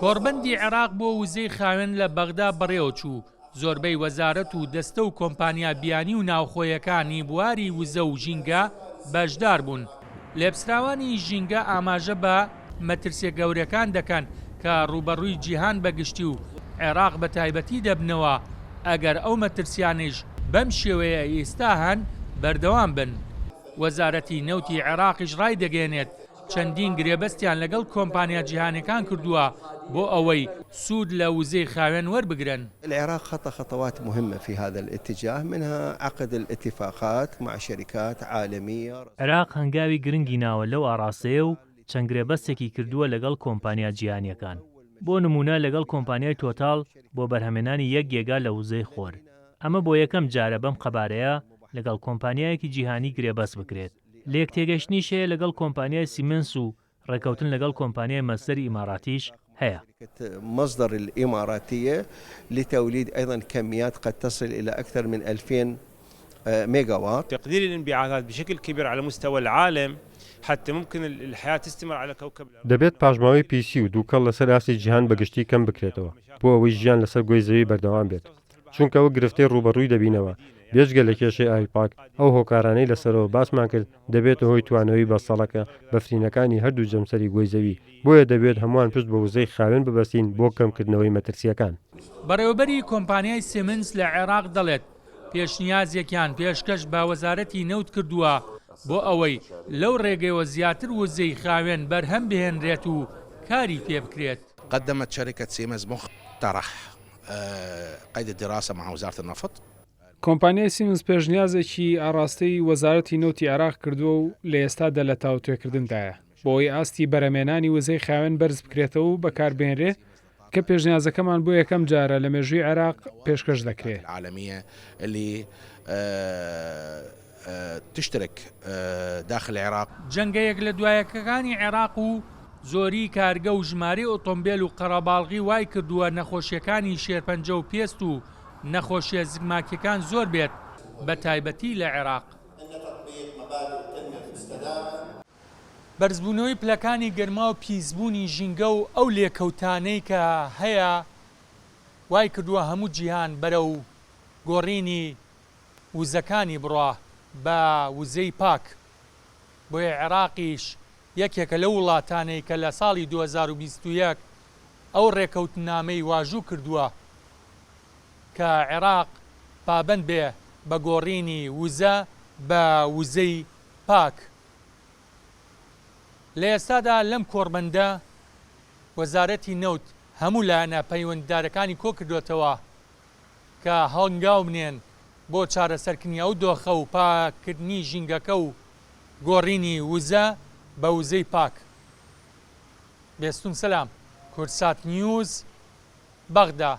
کۆڕبەندی عێراق بۆ وزەی خاوێن لە بەغدا بەڕێوە چوو. زۆربەی وەزارەت و دەستە و کۆمپانیا بیانی و ناوخۆیەکانی بواری وزە و ژینگە بەشدار بوون. لێپسراوانی ژینگە ئاماژە بە مەترسیە گەورەکان دەکەن کە ڕوبەڕووی جیهان بەگشتی و عێراق بە تایبەتی دەبنەوە ئەگەر ئەو مەترسیانش بەم شێوەیە ئێستا هەن بەردەوام بن. وەزارەتی نەوتی عێراقیش ڕای دەگەێنێت چەندین گرێبەستیان لەگەڵ کۆمپانیا جیهانەکان کردووە بۆ ئەوەی سوود لە وزەی خاوێن وەربگرن. العراق خطى خطوات مهمة في هذا الاتجاه، منها عقد الاتفاقات مع شركات عالمية. عێراق هەنگاوی گرنگی ناوە لەو ئاڕاستەیە و چەند گرێبەستێکی کردووە لەگەڵ کۆمپانیا جیهانیەکان. بۆ نمونە لەگەڵ کۆمپانیای تۆتاڵ بۆ بەرهەمێنانی یەک گێگا لە وزەی خۆر. ئەمە بۆ یەکەم جارە بەم قەبارەیە لەگەڵ کۆمپانیایەکی جیهانی گرێبەست بکرێت. لە یەکتێگەشتنیش هەیە لەگەڵ کۆمپانیای سیمنس و ڕێکەوتن لەگەڵ کۆمپانیای مەستەری ئیماراتیش هەیە. مصدر الإماراتية لتوليد أيضا كميات قد تصل إلى أكثر من 2000 ميجا وات. تقدير الانبعاثات بشكل كبير على مستوى العالم حتى ممكن الحياة تستمر على كوكب الأرض. دەبێت پاژماوەی پیسی و دووکەڵ لەسەر ئاستی جیهان بەگشتی کەم بکرێتەوە بۆ ئەوەی ژیان لەسەر گۆی زەوی بەردەوام بێت، چونکە ئەوە گرفتەی ڕوبەڕووی دەبینەوە. بێجگە لە کێشەی ئایپاک ئەو هۆکارانەی لەسەرەوە باسمان کرد دەبێت هۆی توانەوەی بەسەڵەکە بەفرینەکانی هەردوو جەمسەری گۆی زەوی، بۆیە دەبێت هەمووان پشت بە وزەی خاوێن ببەستین بۆ کەمکردنەوەی مەترسیەکان. بەڕێوەبەری کۆمپانیای سیمنس لە عێراق دەڵێت پێشنیازێکیان پێشکەش بە وەزارەتی نەوت کردووە بۆ ئەوەی لەو ڕێگەیەوە زیاتر وزەی خاوێن بەرهەم بهێنرێت و کاری پێ بکرێت. قدمت شركة سيمنز مقترح قيد الدراسة مع وزارة النفط. کۆمپانیای سیمنس پێشنیازێکی ئاڕاستەی وەزارەتی نەوتی عێراق کردووە و لە ئێستادا لە تاوتوێکردندایە بۆ ئەوەی ئاستی بەرەمێنانی وزەی خاوێن بەرز بکرێتەوە و بەکاربهێنرێ کە پێشنیازەکەمان بۆ یەکەم جارە لە مێژووی عێراق پێشکەش دەکرێت. العالمية اللي تشترك داخل العراق. جەنگەیەک لە دوایەکەکانی عێراق و زۆری کارگە و ژمارەی ئۆتۆمبیل و قەرەباڵغی وای کردووە نەخۆشیەکانی شێرپەنجە و پێست و نەخۆشیە زگماکیەکان زۆر بێت بە تایبەتی لە عێراق. بەرزبوونەوەی پلەکانی گەرما و پیسبوونی ژینگە و ئەو لێکەوتانەی کە هەیە وای کردووە هەموو جیهان بەرە و گۆڕینی وزەکانی بڕوا بە وزەی پاک. بۆیە عێراقیش یەکێکە لە وڵاتانەی کە لە ساڵی 2021 ئەو ڕێکەوتنامەی واژوو کردووە کە عێراق پابەند بێ بە گۆڕینی وزە بە وزەی پاک. لە ئێستادا لەم کۆڕبەندە وەزارەتی نەوت هەموو لایەنە پەیوەنددارەکانی کۆ کردوێتەوە کە هەنگاو بنێن بۆ چارەسەرکردنی ئەو دۆخە و پاکردنی ژینگەکە و گۆڕینی وزە بە وزەی پاک. بێستون سەلام، کورسات نیوز، بەغدا.